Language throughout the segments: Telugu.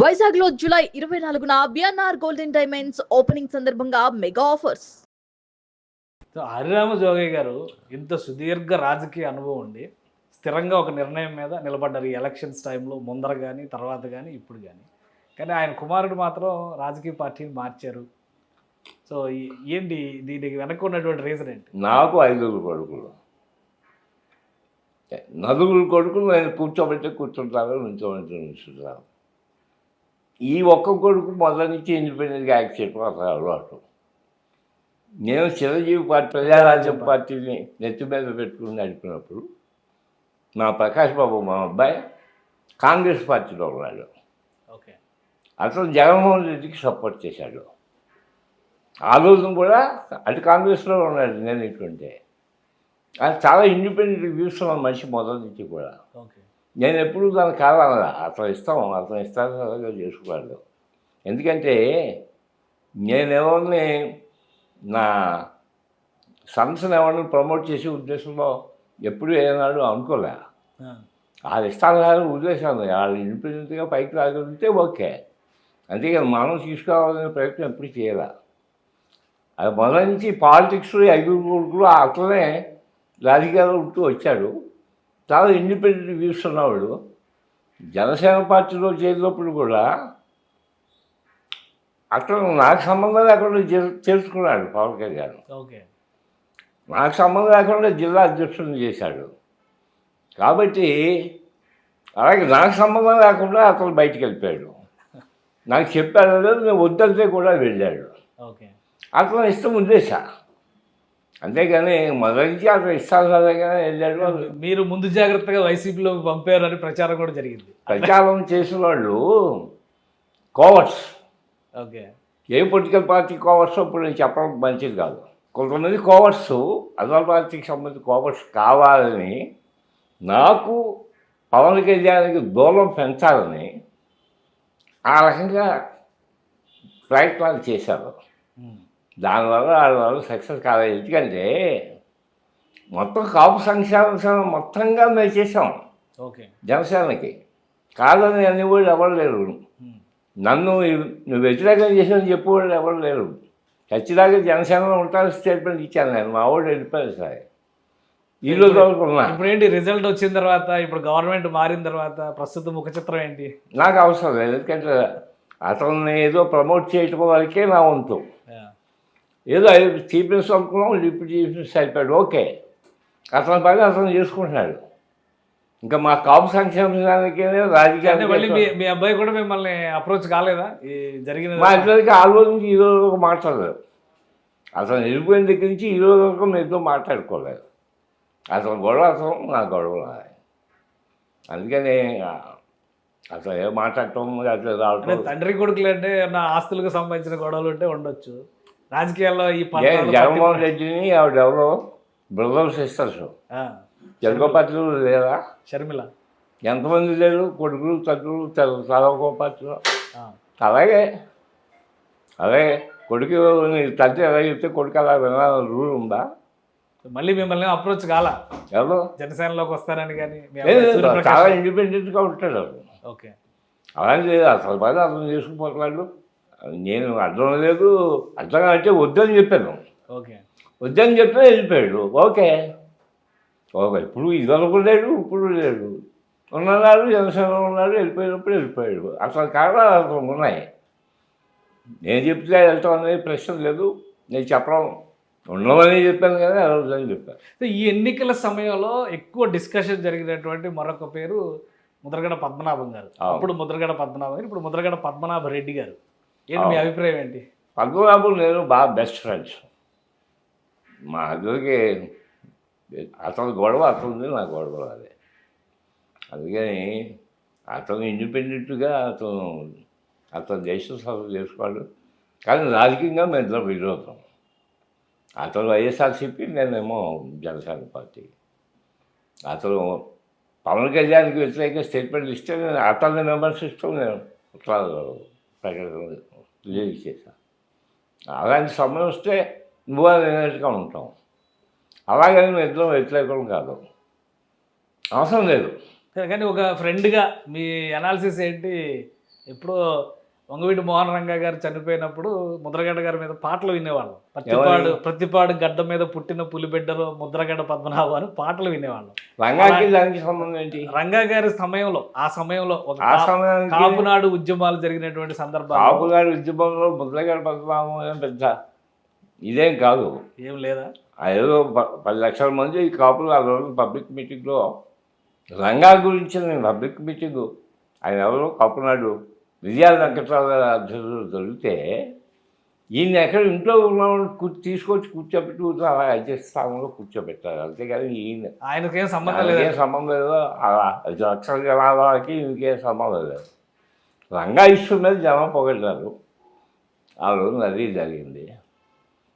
వైజాగ్ లో జూలై 24న బిఎన్ఆర్ గోల్డెన్ డైమండ్స్ ఓపెనింగ్ సందర్భంగా మెగా ఆఫర్స్. హరిరామ జోగయ్య గారు ఇంత సుదీర్ఘ రాజకీయ అనుభవం ఉండి స్థిరంగా ఒక నిర్ణయం మీద నిలబడ్డారు ఈ ఎలక్షన్స్ టైంలో, ముందర కానీ తర్వాత కానీ ఇప్పుడు కానీ ఆయన కుమారుడు మాత్రం రాజకీయ పార్టీని మార్చారు. సో ఏంటి దీనికి వెనక్కి ఉన్నటువంటి రీజన్ ఏంటి? నాకు 5 కొడుకులు, 4 కొడుకులు నేను కూర్చుంటారు, నుంచోబెట్టి. ఈ ఒక్క కొడుకు మొదటి నుంచి ఇండిపెండెంట్గా యాక్ట్ చేయడం అసలు అలవాటు. నేను చిరంజీవి పార్టీ, ప్రజారాజ్యం పార్టీని నెత్తి మీద పెట్టుకుని నడిపినప్పుడు మా ప్రకాష్ బాబు, మా అబ్బాయి, కాంగ్రెస్ పార్టీలో ఉన్నాడు. ఓకే, అతను జగన్మోహన్ రెడ్డికి సపోర్ట్ చేశాడు. ఆ రోజున కూడా అటు కాంగ్రెస్లో ఉన్నాడు, నేను ఇటుంటే. అది చాలా ఇండిపెండెంట్ వ్యూస్ ఉన్న మనిషి మొదటి నుంచి కూడా. ఓకే, నేను ఎప్పుడు దాన్ని కాదన్నా, అతను ఇష్టాలుగా చేసుకోవాలి. ఎందుకంటే నేనెవరిని నా సంస్థను ఎవరిని ప్రమోట్ చేసే ఉద్దేశంలో ఎప్పుడు ఏనాడు అనుకోలే. వాళ్ళ ఇష్టాలు ఉద్దేశాలు వాళ్ళు ఇండిపెండెంట్గా పైకి రాగలిగితే ఓకే, అంతేకాదు మనం తీసుకోవాలనే ప్రయత్నం ఎప్పుడు చేయాలి. అది మొదటి నుంచి పాలిటిక్స్ 5 కొడుకులు అట్లనే రాజకీయాలు ఉంటూ వచ్చాడు. చాలా ఇండిపెండెంట్ వ్యూస్ ఉన్నవాడు. జనసేన పార్టీలో చేరినప్పుడు కూడా అక్కడ నాకు సంబంధం లేకుండా చేర్చుకున్నాడు పవన్ కళ్యాణ్. ఓకే, నాకు సంబంధం లేకుండా జిల్లా అధ్యక్షుడిని చేశాడు. కాబట్టి అలాగే నాకు సంబంధం లేకుండా అతను బయటికి వెళ్ళిపోయాడు. నాకు చెప్పాడు లేదు, నేను వద్దంటే కూడా వెళ్ళాడు. ఓకే, అతను ఇష్టం ఉద్దేశా, అంతేగాని మొదటి నుంచి అతను ఇష్టాలుగానే వెళ్ళాడు. మీరు ముందు జాగ్రత్తగా వైసీపీలో పంపారని ప్రచారం కూడా జరిగింది. ప్రచారం చేసిన వాళ్ళు కోవర్స్. ఓకే, ఏ పొలిటికల్ పార్టీ కోవర్స్ ఇప్పుడు నేను చెప్పడం మంచిది కాదు. కొంతమంది కోవర్స్, అదర్ పార్టీకి సంబంధించిన కోవర్స్ కావాలని నాకు పవన్ కళ్యాణ్కి దూరం పెంచాలని ఆ రకంగా ప్రయత్నాలు చేశారు. దానివల్ల వాళ్ళ సక్సెస్ కాలేదు. ఎందుకంటే మొత్తం కాపు సంక్షేమ మొత్తంగా మేము చేసాం. ఓకే, జనసేనకి కాదని అనేవాళ్ళు ఎవరు లేరు. నన్ను నువ్వు వ్యతిరేకం చేసావని చెప్పేవాళ్ళు ఎవరు లేరు. ఖచ్చితంగా జనసేనలో ఉంటారని స్టేట్మెంట్ ఇచ్చాను నేను. మా వాడు వెళ్ళిపోయారు సార్. ఈరోజు వరకు ఉన్నా. ఇప్పుడు ఏంటి రిజల్ట్ వచ్చిన తర్వాత, ఇప్పుడు గవర్నమెంట్ మారిన తర్వాత ప్రస్తుత ముఖ చిత్రం ఏంటి? నాకు అవసరం లేదు. ఎందుకంటే అతన్ని ఏదో ప్రమోట్ చేయటం వరకే నా వంతు. ఏదో చీఫ్ మినిస్టర్ అనుకున్నాం, డిప్యూటీ చీఫ్ మినిస్టర్ అయిపోయాడు. ఓకే, అతని పని అతను చేసుకుంటున్నాడు. ఇంకా మా కాపు సంక్షేమానికి రాజకీయాలు. మళ్ళీ మీ అబ్బాయి కూడా మిమ్మల్ని అప్రోచ్ కాలేదా ఈ జరిగిన? మా ఇద్దరికి ఆ రోజు నుంచి ఈ రోజు వరకు మాట్లాడలేదు. అతను వెళ్ళిపోయిన దగ్గర నుంచి ఈ రోజు వరకు మీతో మాట్లాడుకోలేదు. అతను గొడవ అతను, నా గొడవ. అందుకని అసలు ఏం మాట్లాడటం అట్లా రావటం. తండ్రి కొడుకులు అంటే నా ఆస్తులకు సంబంధించిన గొడవలు ఉంటే ఉండొచ్చు. రాజకీయాల్లో ఈ జగన్మోహన్ రెడ్డిని ఆవిడ ఎవరో బ్రదర్స్ సిస్టర్స్ తెలుగు పార్టీలో లేదా? షర్మిల ఎంతమంది లేరు కొడుకులు తల్లులు తెలుగు పార్టీలో. అలాగే కొడుకు తల్లి ఎలా చెప్తే కొడుకు అలా వినాలని రూల్ ఉందా? మళ్ళీ మిమ్మల్ని అప్రోచ్ కాల ఎవరు జనసేనలోకి వస్తారని? కానీ చాలా ఇండిపెండెంట్గా ఉంటాడు. ఓకే, అలాంటి లేదు. అసలు పని అర్థం చేసుకుపోతున్నాడు. నేను అర్థం లేదు, అర్థం అంటే వద్దని చెప్పాను. ఓకే, వద్దని చెప్పి వెళ్ళిపోయాడు. ఓకే, ఇప్పుడు ఇదివరకు లేడు, ఇప్పుడు లేడు. ఉన్ననాడు జనసేన ఉన్నాడు, వెళ్ళిపోయినప్పుడు వెళ్ళిపోయాడు. అసలు కారణాలు అసలు ఉన్నాయి. నేను చెప్తే వెళ్తాం అనేది ప్రశ్న లేదు. నేను చెప్పడం ఉండమని చెప్పాను కానీ ఆ రోజు అని చెప్పాను. ఈ ఎన్నికల సమయంలో ఎక్కువ డిస్కషన్ జరిగినటువంటి మరొక పేరు ముద్రగడ పద్మనాభం గారు. అప్పుడు ముద్రగడ పద్మనాభం గారు, ఇప్పుడు ముద్రగడ పద్మనాభ రెడ్డి గారు. ఏంటి మీ అభిప్రాయం ఏంటి? పద్మనాభం నేను బాగా బెస్ట్ ఫ్రెండ్స్. మా ఇద్దరికి అతను గొడవ అతను, నా గొడవ అదే. అందుకని అతను ఇండిపెండెంట్గా అతను దేశ సభ చేసుకోవాలి. కానీ రాజకీయంగా మేము ఇద్దరం విరోధం. అతను వైఎస్ఆర్సీపీ, నేనేమో జనసేన పార్టీ. అతను పవన్ కళ్యాణ్కి వ్యతిరేకంగా స్టేట్మెంట్ ఇస్తే నేను అతన్ని విమర్శిస్తూ నేను ఇట్లా ప్రకటన రిలీజ్ చేశాను. అలాంటి సమయం వస్తే నువ్వు అనేట్టుగా ఉంటాం. అలాగని మేము ఇద్దరం వ్యతిరేకం కాదు, అవసరం లేదు. కానీ ఒక ఫ్రెండ్గా మీ అనాలిసిస్ ఏంటి? ఎప్పుడో వంగవీటి మోహన్ రంగా గారు చనిపోయినప్పుడు ముద్రగడ్డ గారి మీద పాటలు వినేవాళ్ళం. ప్రతిపాడు గడ్డ మీద పుట్టిన పులిబిడ్డలో ముద్రగడ్డ పద్మనాభం అని పాటలు వినేవాళ్ళం. రంగాకి దానికి సంబంధం ఏంటి? రంగా గారి సమయంలో ఒక కాపునాడు ఉద్యమాలు జరిగినటువంటి సందర్భాలు, కాపునాడు ఉద్యమంలో ముద్రగడ్డ పద్మనాభం ఏం పెద్ద ఇదేం కాదు, ఏం లేదా? ఏదో 10 లక్షల మంది కాపులు ఆ రోజు పబ్లిక్ మీటింగ్లో రంగా గురించి పబ్లిక్ మీటింగు ఆయన ఎవరో కాపునాడు విజయాల వెంకట్రావు గారి అధ్యక్షులు దొరికితే ఈయన ఎక్కడ ఇంట్లో ఉన్న తీసుకొచ్చి కూర్చోబెట్టి అలా అధ్యక్ష స్థానంలో కూర్చోబెట్టారు. అంతేకాదు ఆయనకేం సంబంధం లేదు, అక్షర జనాలకి ఇంకేం సంబంధం లేదు. రంగా ఇష్యూ మీద జనం పొగడ్డారు. ఆ రోజు అది జరిగింది.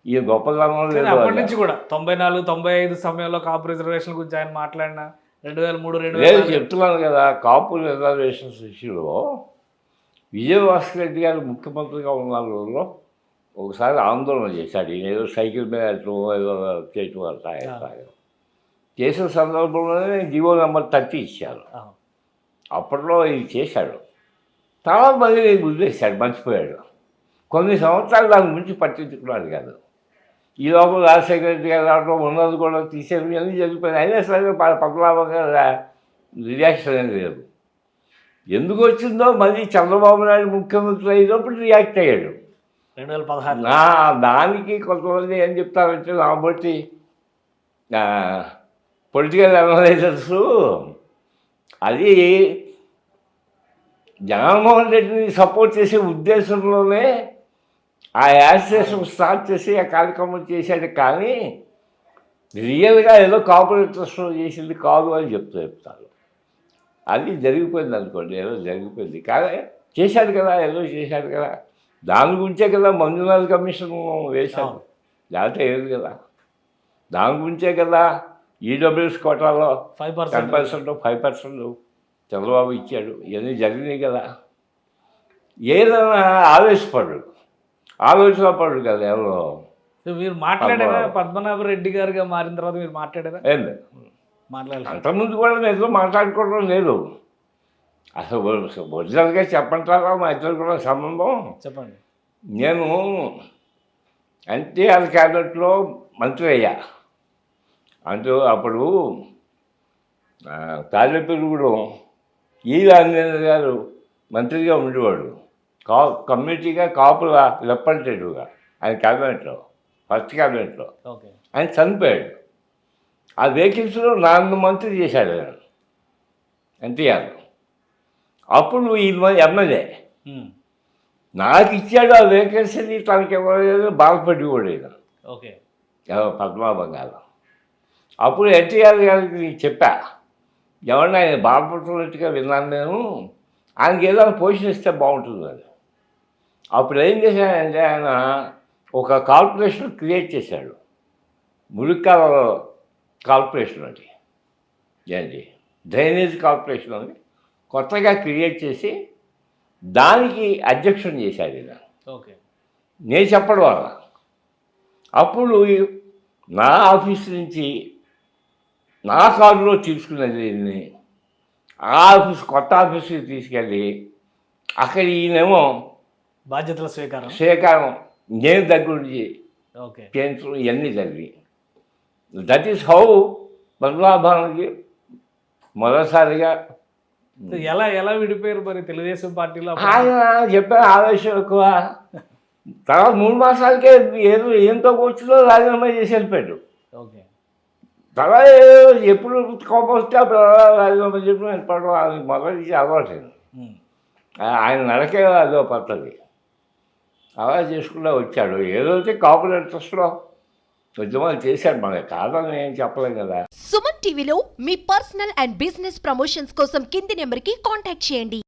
ఈ గొప్పతనం లేదు. అప్పటి నుంచి కూడా 94, 95 సమయంలో కాపు రిజర్వేషన్ గురించి ఆయన మాట్లాడిన 2003, లేదు చెప్తున్నాను కదా. కాపు రిజర్వేషన్స్ ఇష్యూలో విజయభాస్కర్ రెడ్డి గారు ముఖ్యమంత్రిగా ఉన్న రోజుల్లో ఒకసారి ఆందోళన చేశాడు. ఏదో సైకిల్ మీద ఏదో చేయటం అట్లా చేసిన సందర్భంలోనే జీవో నెంబర్ 30 ఇచ్చారు. అప్పట్లో ఇది చేశాడు. తర్వాత మళ్ళీ వదిలేశాడు, మర్చిపోయాడు. కొన్ని సంవత్సరాలు దాని గురించి పట్టించుకున్నాడు కాదు. ఈ లోపల రాజశేఖర రెడ్డి గారు దాంట్లో ఉన్నది కూడా తీసేది అన్నీ జరిగిపోయింది. అయినా సరే పద్మనాభం గారు రియాక్షన్ అనేది లేదు. ఎందుకు వచ్చిందో మళ్ళీ చంద్రబాబు నాయుడు ముఖ్యమంత్రి అయినప్పుడు రియాక్ట్ అయ్యాడు. 2016 దానికి కొంతమంది ఏం చెప్తారంటే నా బట్టి పొలిటికల్ అనలైజర్స్ అది జగన్మోహన్ రెడ్డిని సపోర్ట్ చేసే ఉద్దేశంలోనే ఆ యాజిటేషన్ స్టార్ట్ చేసి ఆ కార్యక్రమం చేశాడు. కానీ రియల్గా ఏదో కార్పొరేటర్స్లో చేసింది కాదు అని చెప్తారు. అది జరిగిపోయింది అనుకోండి, ఏదో జరిగిపోయింది. కానీ చేశాడు కదా, ఏదో చేశాడు కదా. దాని గురించే కదా మంజునాథ్ కమిషన్ వేశాడు, లేకపోతే ఏది కదా. దాని గురించే కదా ఈడబ్ల్యూఎస్ కోటాలో 10%, 5% చంద్రబాబు ఇచ్చాడు. ఇవన్నీ జరిగినాయి కదా. ఏదైనా ఆలోచనపడు కదా ఎవరో. మీరు మాట్లాడారా? పద్మనాభ రెడ్డి గారుగా మారిన తర్వాత మీరు మాట్లాడారా? ఏం లేదు, మాట్లాడలేదు. అంతకుముందు కూడా నేను మాట్లాడుకోవడం లేదు. అసలు ఒరిజినల్గా చెప్పంటారా మా ఇద్దరు కూడా సంబంధం? చెప్పండి. నేను ఎన్టీఆర్ క్యాబినెట్లో మంత్రి అయ్యా. అంటూ అప్పుడు తాజాపేరుగూడెం రాజేంద్ర గారు మంత్రిగా ఉండేవాడు. కమ్యూనిటీగా కాపుల రిప్రజెంటేటివ్గా ఆయన క్యాబినెట్లో, ఫస్ట్ క్యాబినెట్లో. ఆయన చనిపోయాడు. ఆ వేకెన్సీలో 4 మంత్రి చేశాడు ఆయన ఎన్టీఆర్. అప్పుడు ఈ ఎమ్మెల్యే నాకు ఇచ్చాడు ఆ వేకెన్సీని, తనకి ఎవరైనా బాధపడి కూడా పద్మనాభం గారు. అప్పుడు ఎన్టీఆర్ గారికి చెప్పా, ఎవరన్నా ఆయన బాధపడుతున్నట్టుగా విన్నాను నేను, ఆయనకి ఏదైనా పొజిషన్ ఇస్తే బాగుంటుందని. అప్పుడు ఏం చేశాడంటే ఆయన ఒక కార్పొరేషన్ క్రియేట్ చేశాడు, మురికాల కార్పొరేషన్ అని, ఏంటి డ్రైనేజ్ కార్పొరేషన్ అని కొత్తగా క్రియేట్ చేసి దానికి అధ్యక్షుని చేశాడు ఈయన. నేను చెప్పడం వల్ల అప్పుడు నా ఆఫీస్ నుంచి నా కారులో తీసుకున్నది దీన్ని ఆ ఆఫీస్ కొత్త ఆఫీస్కి తీసుకెళ్ళి అక్కడ ఈయనేమో బాధ్యతల స్వీకారం నేను దగ్గరుండి చేయించడం ఇవన్నీ జరిగి. దట్ ఈస్ హౌ పద్మనాభానికి మొదటిసారిగా ఎలా విడిపోయారు మరి తెలుగుదేశం పార్టీలో? ఆయన చెప్పారు ఆవేశం ఎక్కువ. తర్వాత 3 మాసాలకే ఏంతో కూర్చులో రాజీనామా చేసి వెళ్ళిపోయాడు. తర్వాత ఎప్పుడు కోపం వస్తే అప్పుడు రాజీనామా చెప్పి వెళ్ళిపోవడం అది మొదటి అలవాటు. ఆయన నడకే అదో పద్ధతి అలా చేసుకుంటూ వచ్చాడు. ఏదైతే కార్పొరేటర్స్లో ఉద్యమాలు చేశాడు, మనకి కాదని ఏం చెప్పలేం కదా. సుమన్ టీవీలో మీ పర్సనల్ అండ్ బిజినెస్ ప్రమోషన్స్ కోసం కింది నెంబర్కి కాంటాక్ట్ చేయండి.